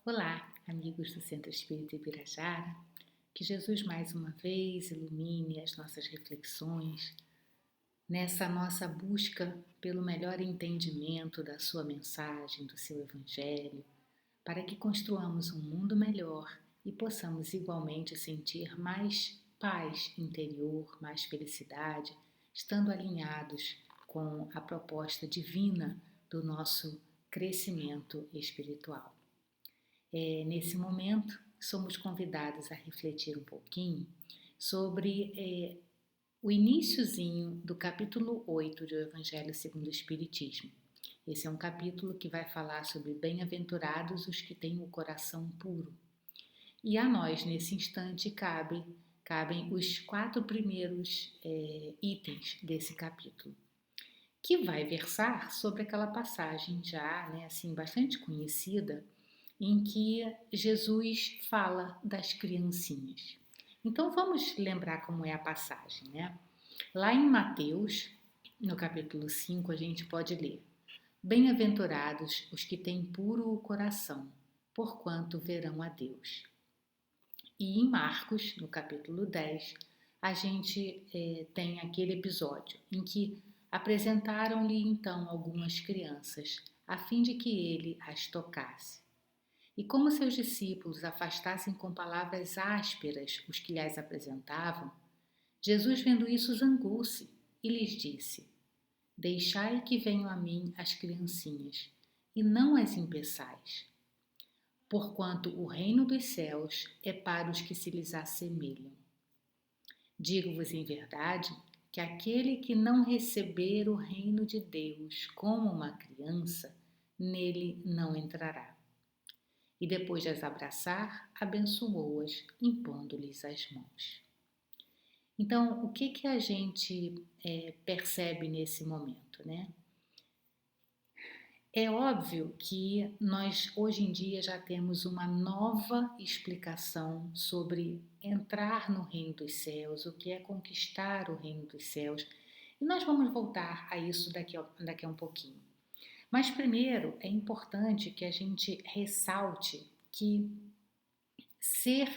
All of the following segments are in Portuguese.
Olá, amigos do Centro Espírita Ibirajara, que Jesus mais uma vez ilumine as nossas reflexões nessa nossa busca pelo melhor entendimento da sua mensagem, do seu Evangelho, para que construamos um mundo melhor e possamos igualmente sentir mais paz interior, mais felicidade, estando alinhados com a proposta divina do nosso crescimento espiritual. Nesse momento, somos convidados a refletir um pouquinho sobre o iniciozinho do capítulo 8 do Evangelho segundo o Espiritismo. Esse é um capítulo que vai falar sobre bem-aventurados os que têm o coração puro. E a nós, nesse instante, cabem os 4 primeiros itens desse capítulo, que vai versar sobre aquela passagem já, assim, bastante conhecida, em que Jesus fala das criancinhas. Então vamos lembrar como é a passagem, né? Lá em Mateus, no capítulo 5, a gente pode ler: Bem-aventurados os que têm puro o coração, porquanto verão a Deus. E em Marcos, no capítulo 10, a gente tem aquele episódio em que apresentaram-lhe então algumas crianças, a fim de que ele as tocasse. E como seus discípulos afastassem com palavras ásperas os que lhes apresentavam, Jesus, vendo isso, zangou-se e lhes disse: Deixai que venham a mim as criancinhas, e não as impeçais, porquanto o reino dos céus é para os que se lhes assemelham. Digo-vos em verdade que aquele que não receber o reino de Deus como uma criança, nele não entrará. E depois de as abraçar, abençoou-as, impondo-lhes as mãos. Então, o que a gente percebe nesse momento, né? É óbvio que nós hoje em dia já temos uma nova explicação sobre entrar no reino dos céus, o que é conquistar o reino dos céus, e nós vamos voltar a isso daqui a um pouquinho. Mas primeiro é importante que a gente ressalte que ser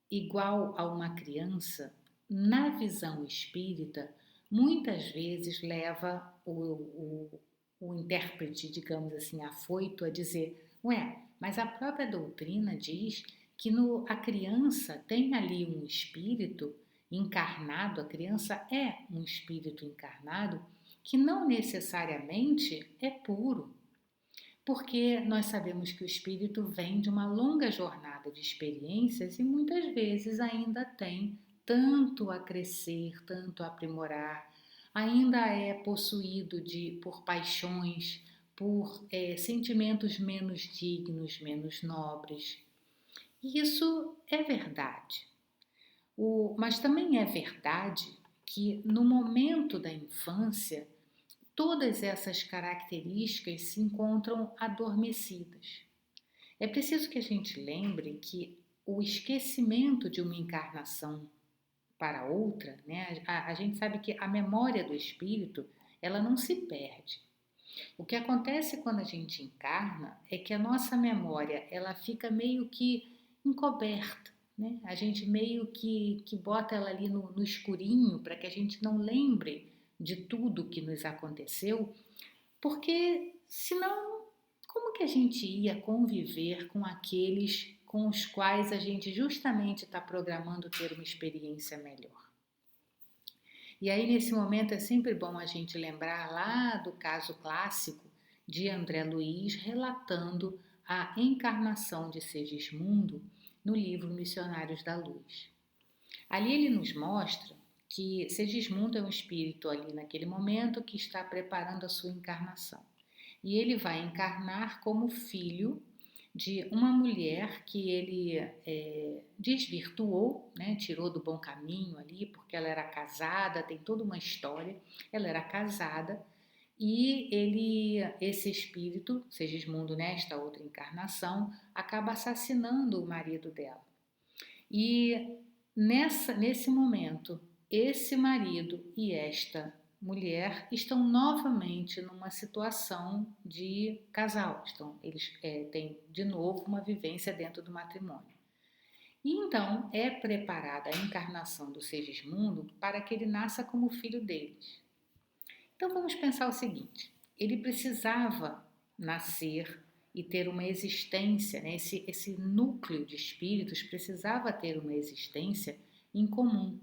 igual a uma criança, na visão espírita, muitas vezes leva o intérprete, digamos assim, afoito a dizer: ué, mas a própria doutrina diz que a criança tem ali um espírito encarnado, a criança é um espírito encarnado que não necessariamente é puro, porque nós sabemos que o espírito vem de uma longa jornada de experiências e muitas vezes ainda tem tanto a crescer, tanto a aprimorar, ainda é possuído por paixões, por sentimentos menos dignos, menos nobres. E isso é verdade. Mas também é verdade que no momento da infância todas essas características se encontram adormecidas. É preciso que a gente lembre que o esquecimento de uma encarnação para outra, né? A gente sabe que a memória do espírito, ela não se perde. O que acontece quando a gente encarna é que a nossa memória, ela fica meio que encoberta, né? A gente meio que bota ela ali no escurinho para que a gente não lembre de tudo que nos aconteceu, porque senão como que a gente ia conviver com aqueles com os quais a gente justamente está programando ter uma experiência melhor? E aí, nesse momento, é sempre bom a gente lembrar lá do caso clássico de André Luiz relatando a encarnação de Segismundo no livro Missionários da Luz. Ali ele nos mostra que Segismundo é um espírito ali naquele momento que está preparando a sua encarnação. E ele vai encarnar como filho de uma mulher que ele desvirtuou, né, tirou do bom caminho ali, porque ela era casada, tem toda uma história, ela era casada, e esse espírito, Segismundo, nesta outra encarnação, acaba assassinando o marido dela. E nesse momento, esse marido e esta mulher estão novamente numa situação de casal. Eles têm de novo uma vivência dentro do matrimônio. E então é preparada a encarnação do Segismundo para que ele nasça como filho deles. Então vamos pensar o seguinte: ele precisava nascer e ter uma existência, né? Esse núcleo de espíritos precisava ter uma existência em comum.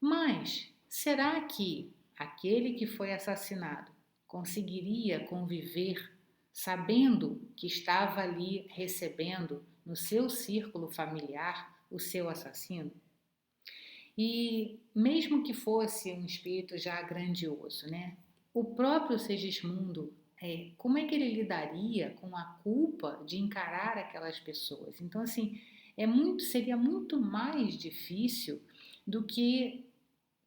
Mas será que aquele que foi assassinado conseguiria conviver sabendo que estava ali recebendo no seu círculo familiar o seu assassino? E mesmo que fosse um espírito já grandioso, né? O próprio Segismundo, como é que ele lidaria com a culpa de encarar aquelas pessoas? Então, assim, seria muito mais difícil do que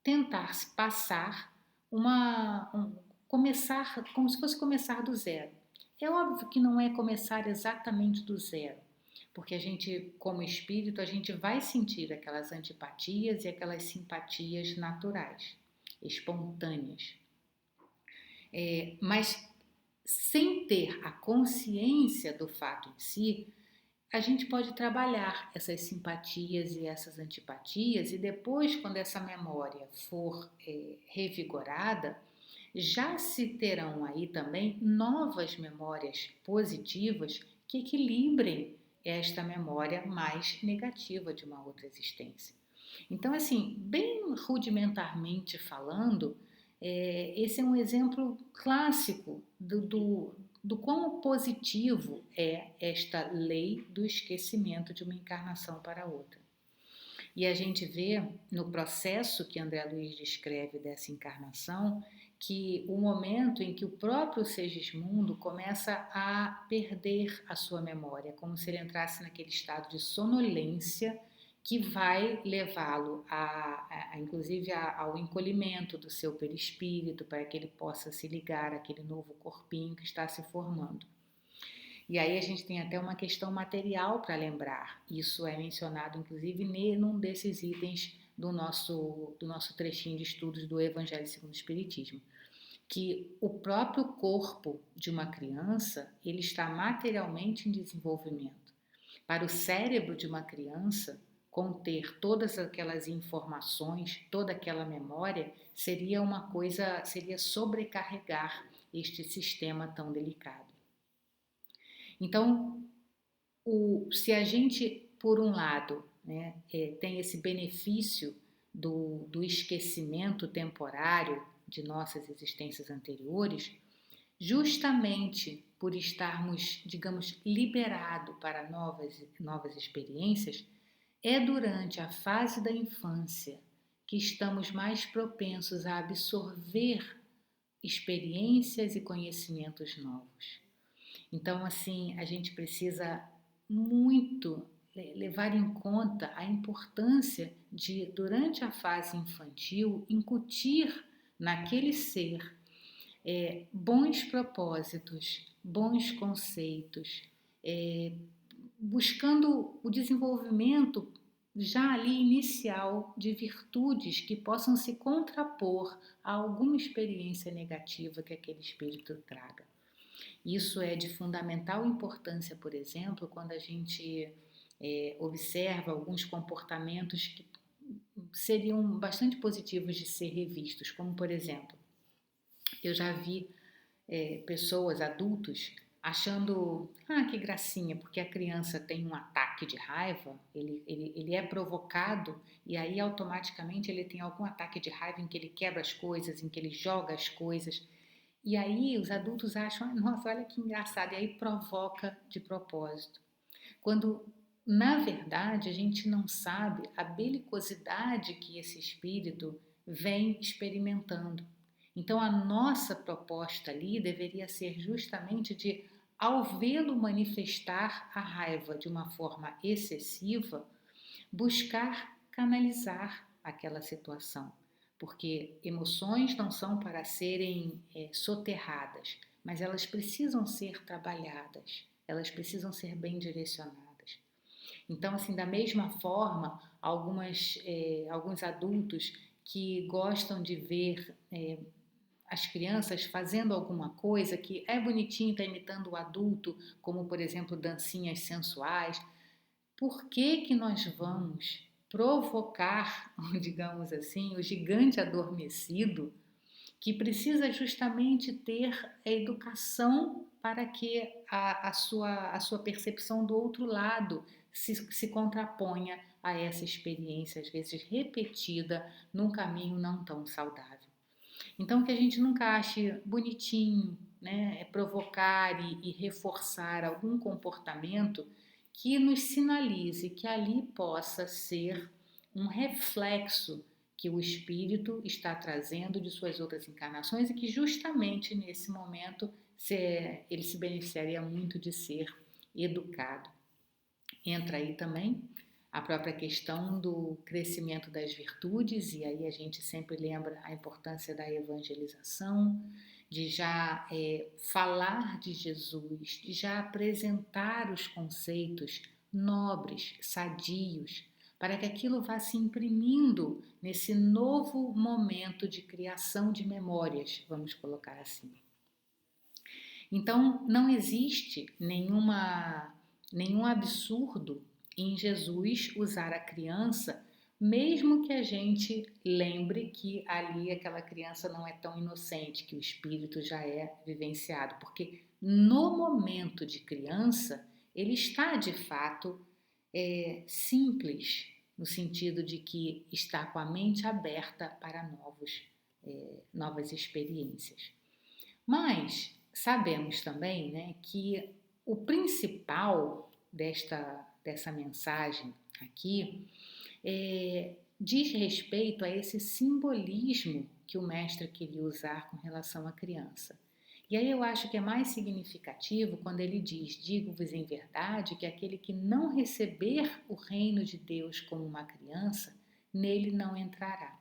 tentar se passar começar como se fosse começar do zero. É óbvio que não é começar exatamente do zero, porque a gente, como espírito, a gente vai sentir aquelas antipatias e aquelas simpatias naturais, espontâneas. Mas sem ter a consciência do fato em si, a gente pode trabalhar essas simpatias e essas antipatias e depois, quando essa memória for revigorada, já se terão aí também novas memórias positivas que equilibrem esta memória mais negativa de uma outra existência. Então, assim, bem rudimentarmente falando, esse é um exemplo clássico do quão positivo é esta lei do esquecimento de uma encarnação para outra. E a gente vê no processo que André Luiz descreve dessa encarnação que o momento em que o próprio Segismundo começa a perder a sua memória, como se ele entrasse naquele estado de sonolência que vai levá-lo inclusive ao encolhimento do seu perispírito para que ele possa se ligar àquele novo corpinho que está se formando. E aí a gente tem até uma questão material para lembrar. Isso é mencionado, inclusive, num desses itens do nosso trechinho de estudos do Evangelho segundo o Espiritismo, que o próprio corpo de uma criança ele está materialmente em desenvolvimento. Para o cérebro de uma criança, conter todas aquelas informações, toda aquela memória, seria sobrecarregar este sistema tão delicado. Então, se a gente, por um lado, né, tem esse benefício do esquecimento temporário de nossas existências anteriores, justamente por estarmos, digamos, liberados para novas experiências, é durante a fase da infância que estamos mais propensos a absorver experiências e conhecimentos novos. Então, assim, a gente precisa muito levar em conta a importância de, durante a fase infantil, incutir naquele ser bons propósitos, bons conceitos, buscando o desenvolvimento já ali inicial de virtudes que possam se contrapor a alguma experiência negativa que aquele espírito traga. Isso é de fundamental importância, por exemplo, quando a gente observa alguns comportamentos que seriam bastante positivos de ser revistos, como, por exemplo, eu já vi pessoas, adultos, achando, que gracinha, porque a criança tem um ataque de raiva, ele é provocado e aí automaticamente ele tem algum ataque de raiva em que ele quebra as coisas, em que ele joga as coisas. E aí os adultos acham, nossa, olha que engraçado, e aí provoca de propósito. Quando, na verdade, a gente não sabe a belicosidade que esse espírito vem experimentando. Então, a nossa proposta ali deveria ser justamente de, ao vê-lo manifestar a raiva de uma forma excessiva, buscar canalizar aquela situação. Porque emoções não são para serem soterradas, mas elas precisam ser trabalhadas, elas precisam ser bem direcionadas. Então, assim, da mesma forma, alguns adultos que gostam de ver as crianças fazendo alguma coisa que é bonitinho, está imitando o adulto, como por exemplo dancinhas sensuais, por que que nós vamos provocar, digamos assim, o gigante adormecido que precisa justamente ter a educação para que a sua percepção do outro lado se contraponha a essa experiência, às vezes repetida, num caminho não tão saudável. Então, que a gente nunca ache bonitinho, né, provocar e reforçar algum comportamento que nos sinalize que ali possa ser um reflexo que o espírito está trazendo de suas outras encarnações e que justamente nesse momento ele se beneficiaria muito de ser educado. Entra aí também a própria questão do crescimento das virtudes, e aí a gente sempre lembra a importância da evangelização, de já falar de Jesus, de já apresentar os conceitos nobres, sadios, para que aquilo vá se imprimindo nesse novo momento de criação de memórias, vamos colocar assim. Então, não existe nenhum absurdo em Jesus usar a criança, mesmo que a gente lembre que ali aquela criança não é tão inocente, que o espírito já é vivenciado, porque no momento de criança ele está de fato simples, no sentido de que está com a mente aberta para novas experiências. Mas sabemos também, né, que o principal dessa mensagem aqui diz respeito a esse simbolismo que o mestre queria usar com relação à criança. E aí eu acho que é mais significativo quando ele diz: digo-vos em verdade que aquele que não receber o reino de Deus como uma criança, nele não entrará.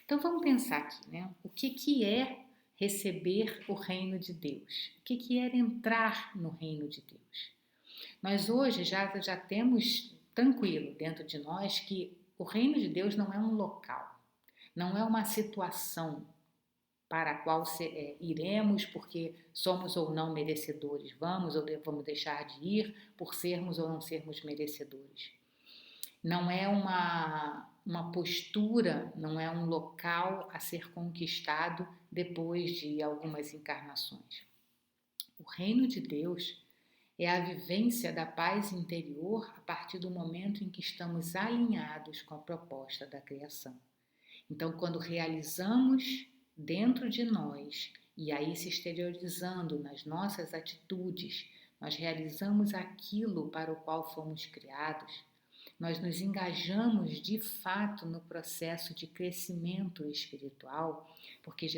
Então vamos pensar aqui, né? O que é receber o reino de Deus? O que é entrar no reino de Deus? Nós hoje já temos tranquilo dentro de nós que o reino de Deus não é um local, não é uma situação para a qual iremos porque somos ou não merecedores, vamos ou vamos deixar de ir por sermos ou não sermos merecedores. Não é uma postura, não é um local a ser conquistado depois de algumas encarnações. O reino de Deus é a vivência da paz interior a partir do momento em que estamos alinhados com a proposta da criação. Então, quando realizamos dentro de nós, e aí se exteriorizando nas nossas atitudes, nós realizamos aquilo para o qual fomos criados, nós nos engajamos de fato no processo de crescimento espiritual, porque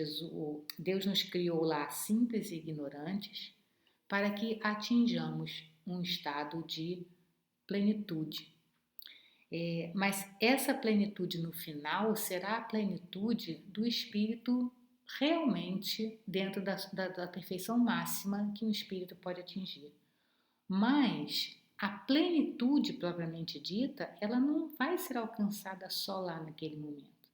Deus nos criou lá simples e ignorantes, para que atinjamos um estado de plenitude. Mas essa plenitude no final será a plenitude do espírito realmente dentro da perfeição máxima que um espírito pode atingir. Mas a plenitude propriamente dita, ela não vai ser alcançada só lá naquele momento.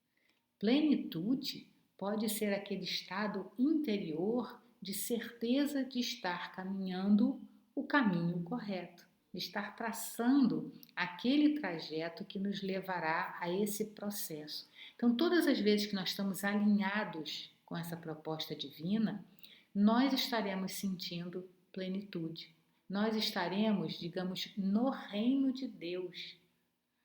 Plenitude pode ser aquele estado interior de certeza de estar caminhando o caminho correto, de estar traçando aquele trajeto que nos levará a esse processo. Então, todas as vezes que nós estamos alinhados com essa proposta divina, nós estaremos sentindo plenitude. Nós estaremos, digamos, no reino de Deus.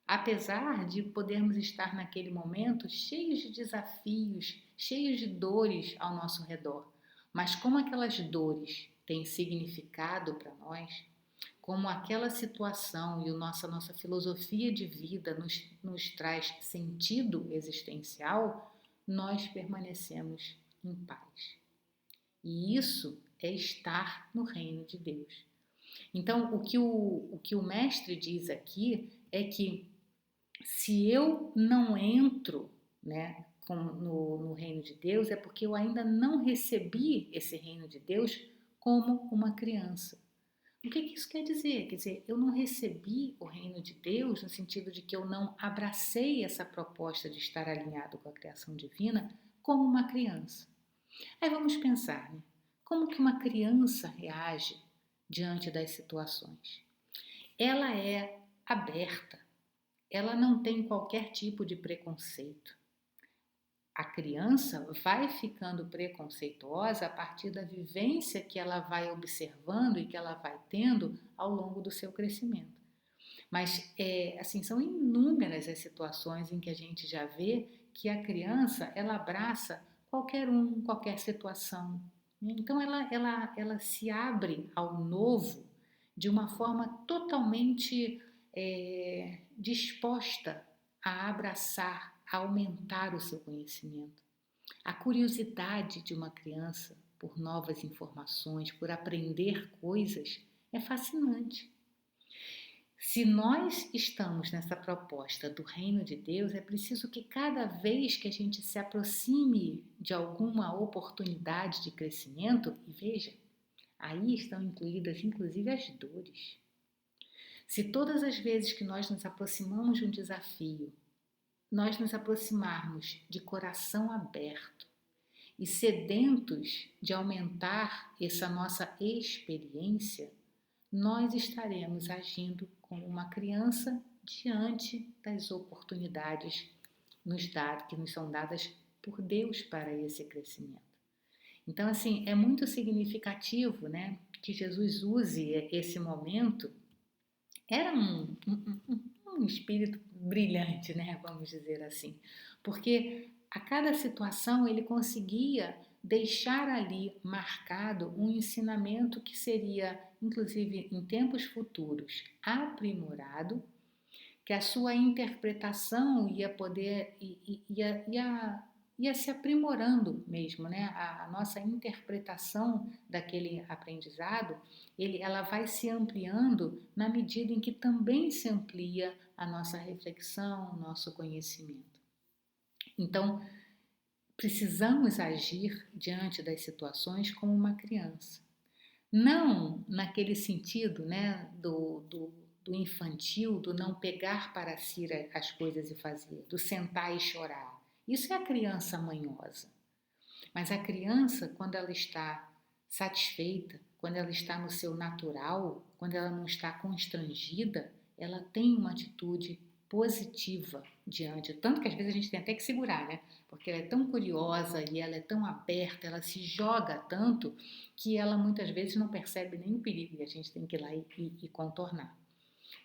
Apesar de podermos estar naquele momento cheios de desafios, cheios de dores ao nosso redor, mas como aquelas dores têm significado para nós, como aquela situação e a nossa filosofia de vida nos traz sentido existencial, nós permanecemos em paz. E isso é estar no reino de Deus. Então, o que o mestre diz aqui é que se eu não entro, né, no reino de Deus, é porque eu ainda não recebi esse reino de Deus como uma criança. O que isso quer dizer? Quer dizer, eu não recebi o reino de Deus no sentido de que eu não abracei essa proposta de estar alinhado com a criação divina como uma criança. Aí vamos pensar, né? Como que uma criança reage diante das situações? Ela é aberta, ela não tem qualquer tipo de preconceito. A criança vai ficando preconceituosa a partir da vivência que ela vai observando e que ela vai tendo ao longo do seu crescimento. Mas, assim, são inúmeras as situações em que a gente já vê que a criança, ela abraça qualquer um, qualquer situação. Né? Então, ela se abre ao novo de uma forma totalmente disposta a abraçar, a aumentar o seu conhecimento. A curiosidade de uma criança por novas informações, por aprender coisas, é fascinante. Se nós estamos nessa proposta do reino de Deus, é preciso que cada vez que a gente se aproxime de alguma oportunidade de crescimento, e veja, aí estão incluídas inclusive as dores. Se todas as vezes que nós nos aproximamos de um desafio, nós nos aproximarmos de coração aberto e sedentos de aumentar essa nossa experiência, nós estaremos agindo como uma criança diante das oportunidades que nos são dadas por Deus para esse crescimento. Então, assim, é muito significativo, né, que Jesus use esse momento. Era um espírito brilhante, né, vamos dizer assim, porque a cada situação ele conseguia deixar ali marcado um ensinamento que seria, inclusive em tempos futuros, aprimorado, que a sua interpretação ia poder, ia se aprimorando mesmo, né? A nossa interpretação daquele aprendizado, ela vai se ampliando na medida em que também se amplia a nossa reflexão, o nosso conhecimento. Então, precisamos agir diante das situações como uma criança. Não naquele sentido, né, do infantil, do não pegar para si as coisas e fazer, do sentar e chorar. Isso é a criança manhosa. Mas a criança, quando ela está satisfeita, quando ela está no seu natural, quando ela não está constrangida, ela tem uma atitude positiva diante. Tanto que às vezes a gente tem até que segurar, né? Porque ela é tão curiosa e ela é tão aberta, ela se joga tanto que ela muitas vezes não percebe nem o perigo e a gente tem que ir lá e contornar.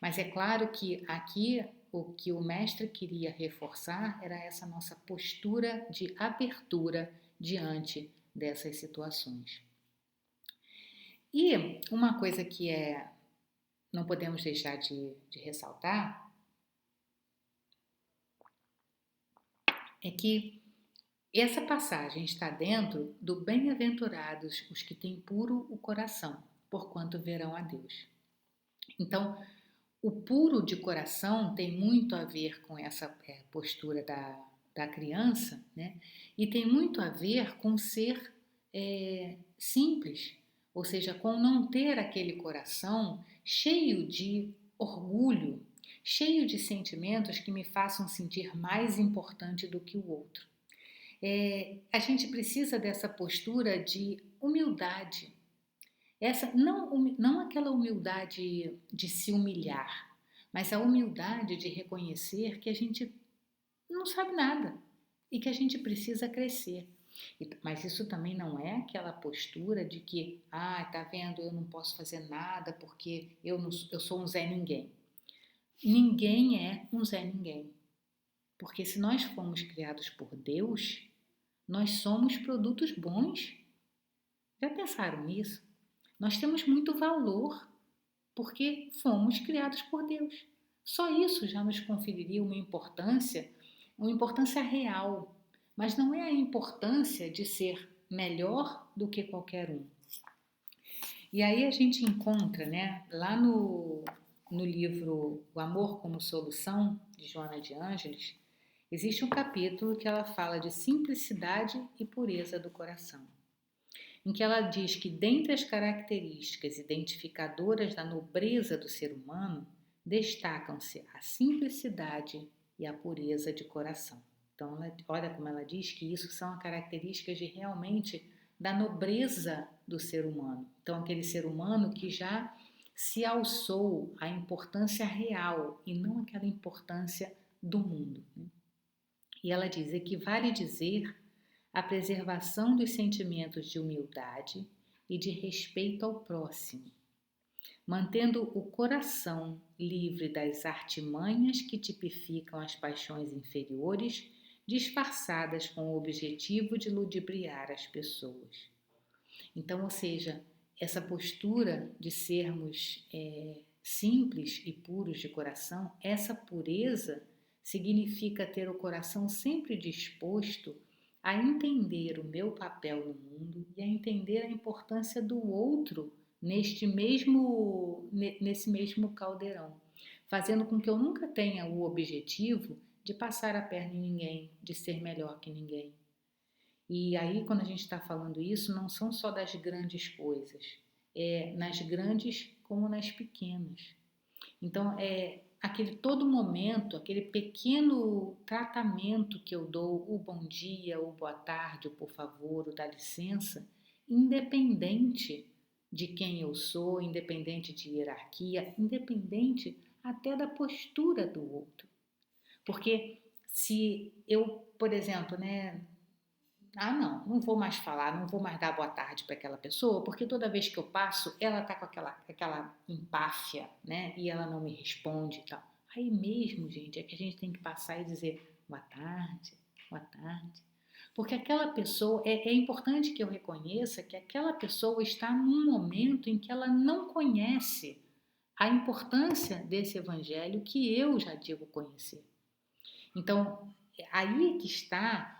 Mas é claro que aqui o que o mestre queria reforçar era essa nossa postura de abertura diante dessas situações. E uma coisa que não podemos deixar de ressaltar é que essa passagem está dentro do bem-aventurados os que têm puro o coração, porquanto verão a Deus. Então, o puro de coração tem muito a ver com essa postura da criança, né? E tem muito a ver com ser simples, ou seja, com não ter aquele coração cheio de orgulho, cheio de sentimentos que me façam sentir mais importante do que o outro. A gente precisa dessa postura de humildade. Essa não aquela humildade de se humilhar, mas a humildade de reconhecer que a gente não sabe nada e que a gente precisa crescer. Mas isso também não é aquela postura de que, tá vendo, eu não posso fazer nada porque eu sou um Zé Ninguém. Ninguém é um Zé Ninguém. Porque se nós fomos criados por Deus, nós somos produtos bons. Já pensaram nisso? Nós temos muito valor porque fomos criados por Deus. Só isso já nos conferiria uma importância real, mas não é a importância de ser melhor do que qualquer um. E aí a gente encontra, né, lá no livro O Amor como Solução, de Joana de Ângeles, existe um capítulo que ela fala de simplicidade e pureza do coração, em que ela diz que dentre as características identificadoras da nobreza do ser humano, destacam-se a simplicidade e a pureza de coração. Então, olha como ela diz que isso são características de realmente da nobreza do ser humano. Então, aquele ser humano que já se alçou à importância real e não aquela importância do mundo. Né? E ela diz: equivale dizer a preservação dos sentimentos de humildade e de respeito ao próximo, mantendo o coração livre das artimanhas que tipificam as paixões inferiores, disfarçadas com o objetivo de ludibriar as pessoas. Então, ou seja, essa postura de sermos simples e puros de coração, essa pureza significa ter o coração sempre disposto a entender o meu papel no mundo e a entender a importância do outro nesse mesmo caldeirão, fazendo com que eu nunca tenha o objetivo de passar a perna em ninguém, de ser melhor que ninguém. E aí, quando a gente está falando isso, não são só das grandes coisas, é nas grandes como nas pequenas. Então, é aquele todo momento, aquele pequeno tratamento que eu dou, o bom dia, o boa tarde, o por favor, o dá licença, independente de quem eu sou, independente de hierarquia, independente até da postura do outro. Porque se eu, por exemplo, né, não vou mais falar, não vou mais dar boa tarde para aquela pessoa, porque toda vez que eu passo, ela tá com aquela empáfia, né? E ela não me responde e tal. Aí mesmo, gente, é que a gente tem que passar e dizer boa tarde, boa tarde. Porque aquela pessoa, é importante que eu reconheça que aquela pessoa está num momento em que ela não conhece a importância desse evangelho que eu já digo conhecer. Então, aí que está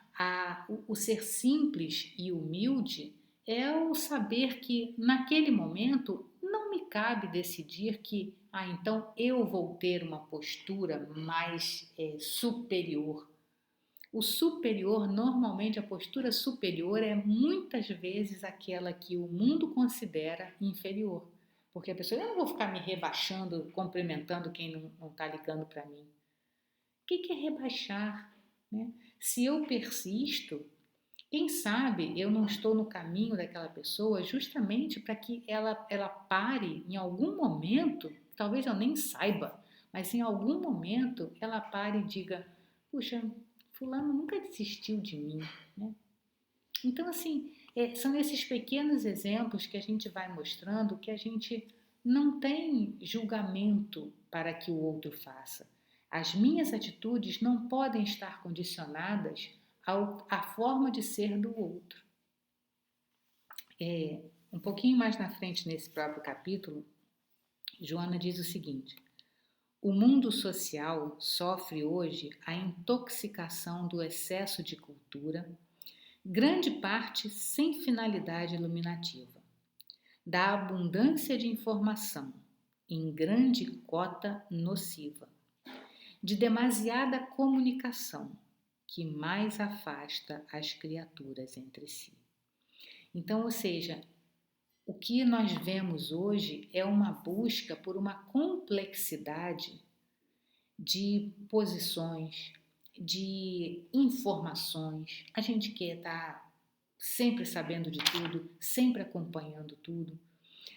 o ser simples e humilde, é o saber que naquele momento não me cabe decidir que, então eu vou ter uma postura mais superior. O superior, normalmente a postura superior é muitas vezes aquela que o mundo considera inferior. Porque a pessoa, eu não vou ficar me rebaixando, cumprimentando quem não está ligando para mim. O que é rebaixar? Né? Se eu persisto, quem sabe eu não estou no caminho daquela pessoa justamente para que ela pare em algum momento, talvez eu nem saiba, mas em algum momento ela pare e diga: puxa, fulano nunca desistiu de mim. Né? Então, assim, são esses pequenos exemplos que a gente vai mostrando que a gente não tem julgamento para que o outro faça. As minhas atitudes não podem estar condicionadas à forma de ser do outro. Um pouquinho mais na frente, nesse próprio capítulo, Joana diz o seguinte: o mundo social sofre hoje a intoxicação do excesso de cultura, grande parte sem finalidade iluminativa, da abundância de informação, em grande cota nociva, de demasiada comunicação, que mais afasta as criaturas entre si. Então, ou seja, o que nós vemos hoje é uma busca por uma complexidade de posições, de informações. A gente quer estar sempre sabendo de tudo, sempre acompanhando tudo.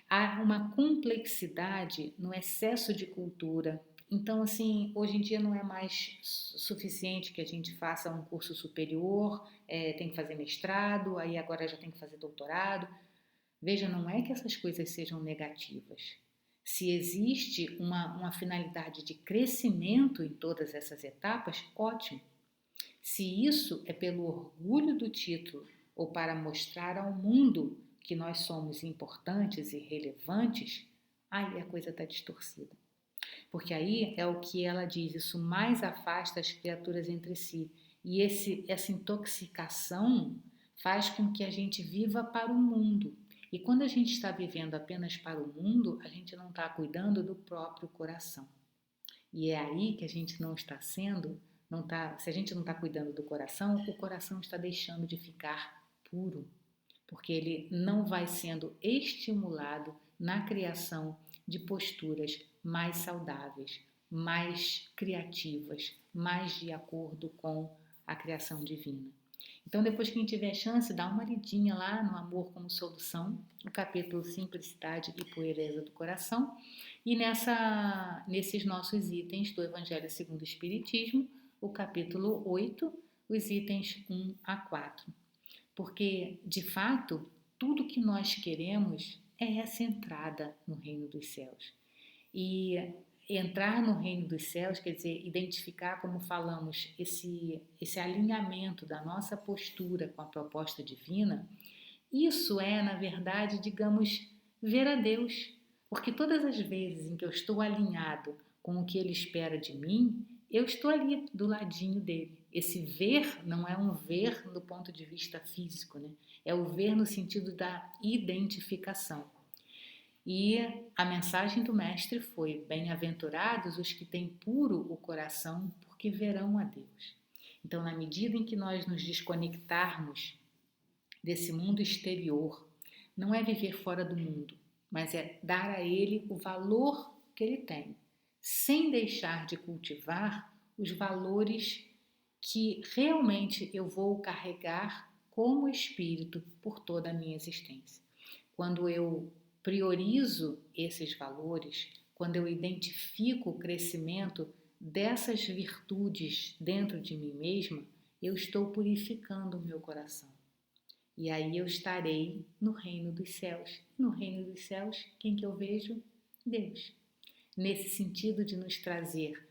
Há uma complexidade no excesso de cultura. Então, assim, hoje em dia não é mais suficiente que a gente faça um curso superior, tem que fazer mestrado, aí agora já tem que fazer doutorado. Veja, não é que essas coisas sejam negativas. Se existe uma finalidade de crescimento em todas essas etapas, ótimo. Se isso é pelo orgulho do título ou para mostrar ao mundo que nós somos importantes e relevantes, aí a coisa está distorcida. Porque aí é o que ela diz, isso mais afasta as criaturas entre si. E essa intoxicação faz com que a gente viva para o mundo. E quando a gente está vivendo apenas para o mundo, a gente não está cuidando do próprio coração. E é aí que a gente não está sendo, se a gente não está cuidando do coração, o coração está deixando de ficar puro, porque ele não vai sendo estimulado na criação de posturas mais saudáveis, mais criativas, mais de acordo com a criação divina. Então, depois, quem tiver chance, dá uma lidinha lá no Amor como Solução, o capítulo Simplicidade e Pureza do Coração, e nesses nossos itens do Evangelho segundo o Espiritismo, o capítulo 8, os itens 1 a 4. Porque, de fato, tudo que nós queremos é essa entrada no reino dos céus. E entrar no reino dos céus, quer dizer, identificar, como falamos, esse alinhamento da nossa postura com a proposta divina, isso é, na verdade, digamos, ver a Deus. Porque todas as vezes em que eu estou alinhado com o que Ele espera de mim, eu estou ali do ladinho dele. Esse ver não é um ver do ponto de vista físico, né? É o ver no sentido da identificação. E a mensagem do Mestre foi: bem-aventurados os que têm puro o coração, porque verão a Deus. Então, na medida em que nós nos desconectarmos desse mundo exterior, não é viver fora do mundo, mas é dar a ele o valor que ele tem, sem deixar de cultivar os valores que realmente eu vou carregar como espírito por toda a minha existência. Quando eu priorizo esses valores, quando eu identifico o crescimento dessas virtudes dentro de mim mesma, eu estou purificando o meu coração. E aí eu estarei no reino dos céus. No reino dos céus, quem que eu vejo? Deus. Nesse sentido de nos trazer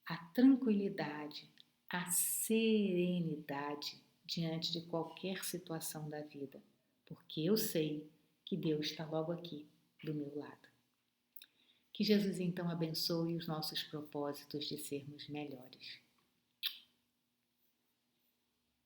a tranquilidade, a serenidade diante de qualquer situação da vida, porque eu sei que Deus está logo aqui do meu lado. Que Jesus então abençoe os nossos propósitos de sermos melhores.